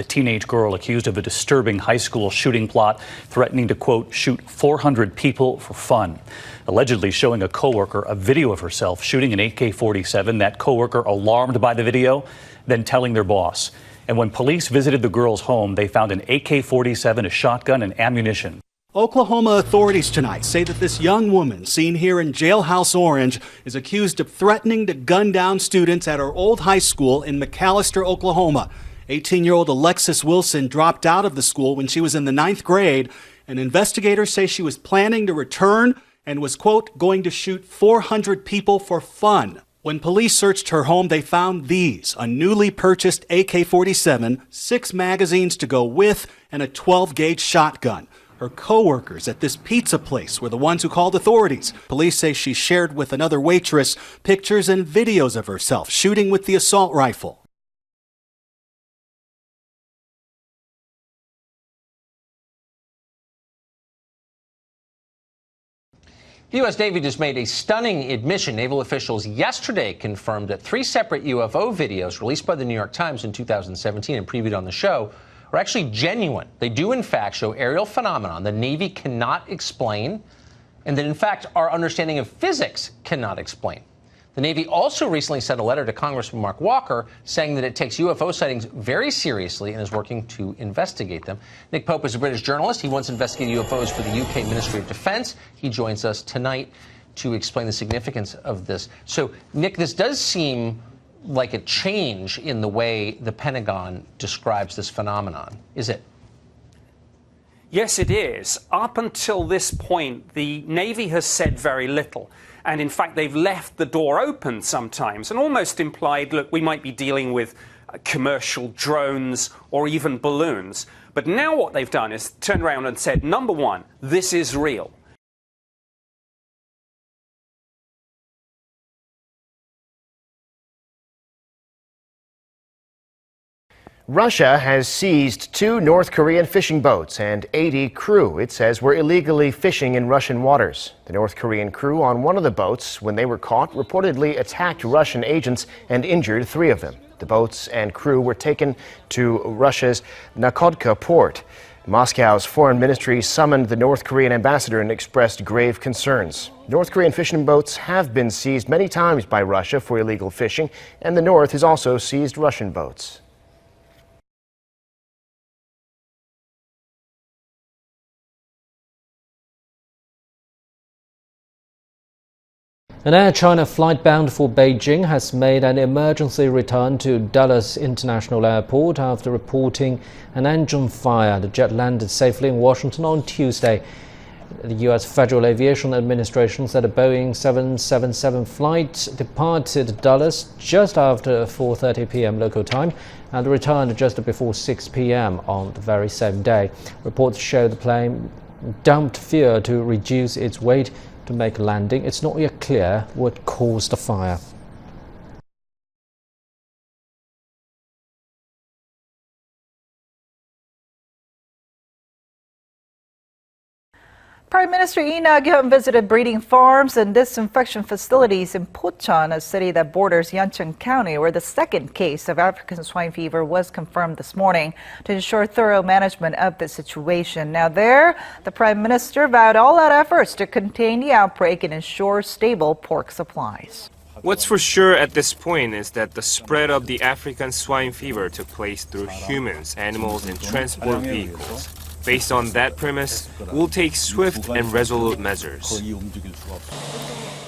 the teenage girl accused of a disturbing high school shooting plot, threatening to, quote, shoot 400 people for fun. Allegedly showing a coworker a video of herself shooting an AK-47. That coworker, alarmed by the video, then telling their boss. And when police visited the girl's home, they found an AK-47, a shotgun, and ammunition. Oklahoma authorities tonight say that this young woman, seen here in Jailhouse Orange, is accused of threatening to gun down students at her old high school in McAlester, Oklahoma. 18-year-old Alexis Wilson dropped out of the school when she was in the 9th grade, and investigators say she was planning to return and was, quote, going to shoot 400 people for fun. When police searched her home, they found these: a newly purchased AK-47, 6 magazines to go with, and a 12-gauge shotgun. Her co-workers at this pizza place were the ones who called authorities. Police say she shared with another waitress pictures and videos of herself shooting with the assault rifle. The U.S. Navy just made a stunning admission. Naval officials yesterday confirmed that 3 separate UFO videos released by the New York Times in 2017 and previewed on the show are actually genuine. They do, in fact, show aerial phenomenon the Navy cannot explain, and that, in fact, our understanding of physics cannot explain. The Navy also recently sent a letter to Congressman Mark Walker saying that it takes UFO sightings very seriously and is working to investigate them. Nick Pope is a British journalist. He once investigated UFOs for the UK Ministry of Defence. He joins us tonight to explain the significance of this. So, Nick, this does seem like a change in the way the Pentagon describes this phenomenon, is it? Yes, it is. Up until this point, the Navy has said very little. And in fact, they've left the door open sometimes and almost implied, look, we might be dealing with commercial drones or even balloons. But now what they've done is turned around and said, number one, this is real. Russia has seized 2 North Korean fishing boats and 80 crew, it says, were illegally fishing in Russian waters. The North Korean crew on one of the boats, when they were caught, reportedly attacked Russian agents and injured 3 of them. The boats and crew were taken to Russia's Nakhodka port. Moscow's foreign ministry summoned the North Korean ambassador and expressed grave concerns. North Korean fishing boats have been seized many times by Russia for illegal fishing, and the North has also seized Russian boats. An Air China flight bound for Beijing has made an emergency return to Dulles International Airport after reporting an engine fire. The jet landed safely in Washington on Tuesday. The U.S. Federal Aviation Administration said a Boeing 777 flight departed Dulles just after 4:30 p.m. local time and returned just before 6 p.m. on the very same day. Reports show the plane dumped fuel to reduce its weight to make a landing. It's not yet clear what caused the fire. Prime Minister Lee Na-kyun visited breeding farms and disinfection facilities in Pocheon, a city that borders Yeoncheon County, where the second case of African swine fever was confirmed this morning, to ensure thorough management of the situation. Now there, the Prime Minister vowed all-out efforts to contain the outbreak and ensure stable pork supplies. What's for sure at this point is that the spread of the African swine fever took place through humans, animals, and transport vehicles. Based on that premise, we'll take swift and resolute measures.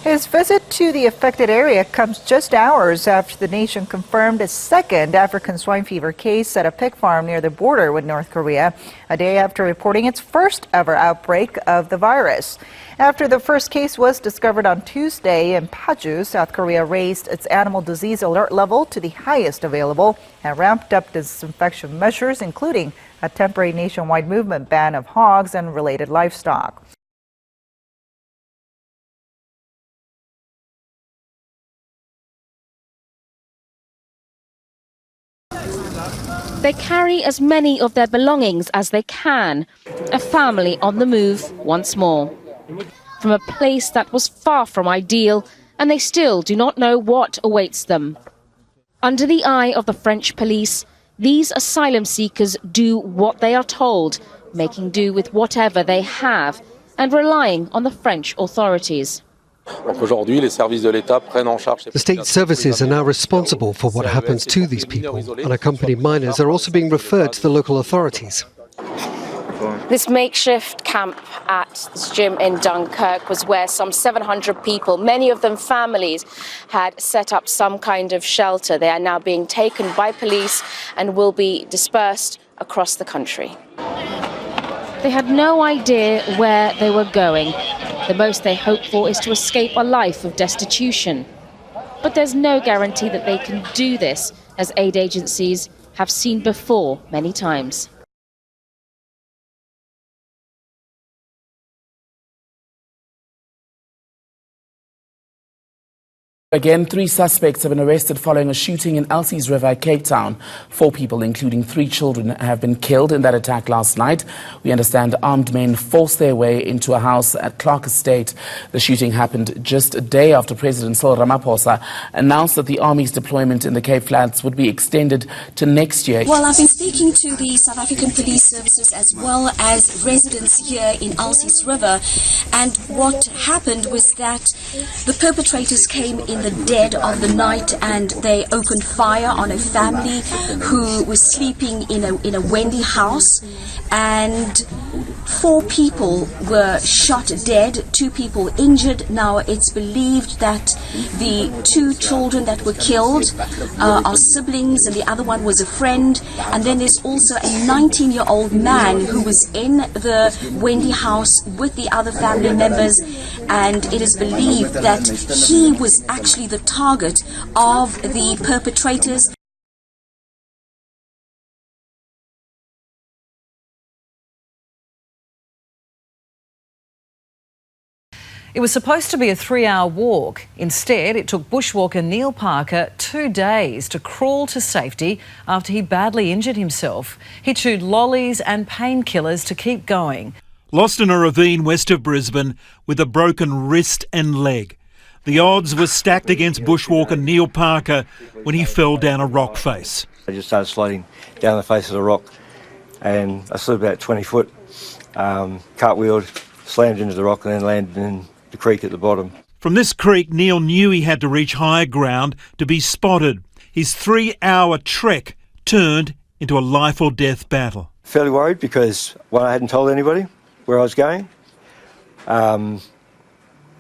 His visit to the affected area comes just hours after the nation confirmed a second African swine fever case at a pig farm near the border with North Korea, a day after reporting its first ever outbreak of the virus. After the first case was discovered on Tuesday in Paju, South Korea raised its animal disease alert level to the highest available and ramped up disinfection measures, including a temporary nationwide movement ban of hogs and related livestock. They carry as many of their belongings as they can, a family on the move once more. From a place that was far from ideal, and they still do not know what awaits them. Under the eye of the French police, These asylum seekers do what they are told, making do with whatever they have and relying on the French authorities. The state services are now responsible for what happens to these people. Unaccompanied minors are also being referred to the local authorities. This makeshift camp at this gym in Dunkirk was where some 700 people, many of them families, had set up some kind of shelter. They are now being taken by police and will be dispersed across the country. They had no idea where they were going. The most they hope for is to escape a life of destitution. But there's no guarantee that they can do this, as aid agencies have seen before many times. Again, 3 suspects have been arrested following a shooting in Elsies River, Cape Town. 4 people, including 3 children, have been killed in that attack last night. We understand armed men forced their way into a house at Clark Estate. The shooting happened just a day after President Cyril Ramaphosa announced that the Army's deployment in the Cape Flats would be extended to next year. Well, I've been speaking to the South African Police Services as well as residents here in Elsies River, and what happened was that the perpetrators came in the dead of the night and they opened fire on a family who was sleeping in a Wendy house, and 4 people were shot dead, 2 people injured. Now it's believed that the 2 children that were killed are siblings and the other one was a friend, and then there's also a 19-year-old man who was in the Wendy house with the other family members, and it is believed that he was actually the target of the perpetrators. It was supposed to be a 3-hour walk. Instead, it took Bushwalker Neil Parker 2 days to crawl to safety after he badly injured himself. He chewed lollies and painkillers to keep going. Lost in a ravine west of Brisbane with a broken wrist and leg. The odds were stacked against Bushwalker Neil Parker when he fell down a rock face. I just started sliding down the face of the rock and I slid about 20 foot, cartwheeled, slammed into the rock and then landed in the creek at the bottom. From this creek, Neil knew he had to reach higher ground to be spotted. His 3-hour trek turned into a life or death battle. Fairly worried because, one, I hadn't told anybody where I was going.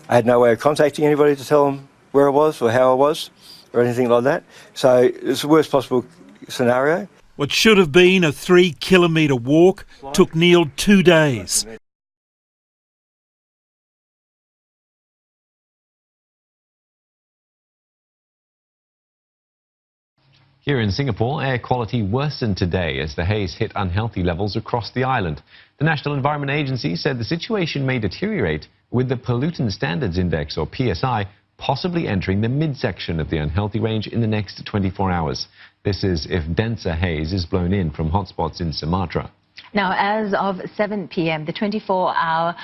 I had no way of contacting anybody to tell them where I was or how I was or anything like that. So it's the worst possible scenario. What should have been a 3-kilometre walk took Neil 2 days. Here in Singapore, air quality worsened today as the haze hit unhealthy levels across the island. The National Environment Agency said the situation may deteriorate with the Pollutant Standards Index, or PSI, possibly entering the midsection of the unhealthy range in the next 24 hours. This is if denser haze is blown in from hotspots in Sumatra. Now, as of 7 p.m., the 24-hour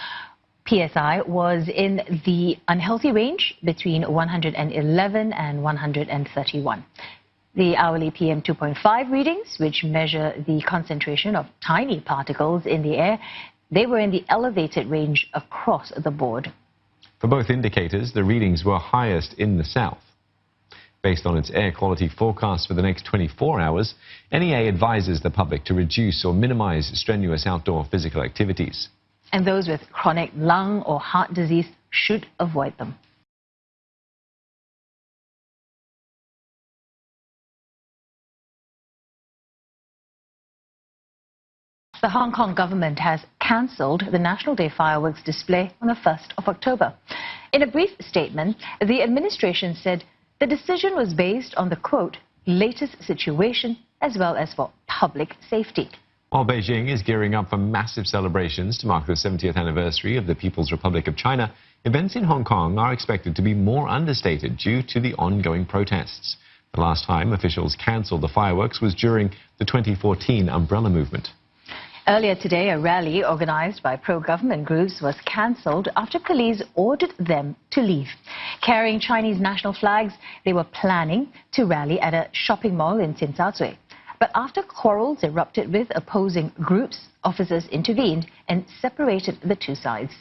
PSI was in the unhealthy range between 111 and 131. The hourly PM 2.5 readings, which measure the concentration of tiny particles in the air, they were in the elevated range across the board. For both indicators, the readings were highest in the south. Based on its air quality forecast for the next 24 hours, NEA advises the public to reduce or minimize strenuous outdoor physical activities. And those with chronic lung or heart disease should avoid them. The Hong Kong government has cancelled the National Day fireworks display on the 1st of October. In a brief statement, the administration said the decision was based on the, quote, latest situation as well as for public safety. While Beijing is gearing up for massive celebrations to mark the 70th anniversary of the People's Republic of China, events in Hong Kong are expected to be more understated due to the ongoing protests. The last time officials cancelled the fireworks was during the 2014 umbrella movement. Earlier today, a rally organised by pro-government groups was cancelled after police ordered them to leave. Carrying Chinese national flags, they were planning to rally at a shopping mall in Tsim Sha Tsui. But after quarrels erupted with opposing groups, officers intervened and separated the two sides.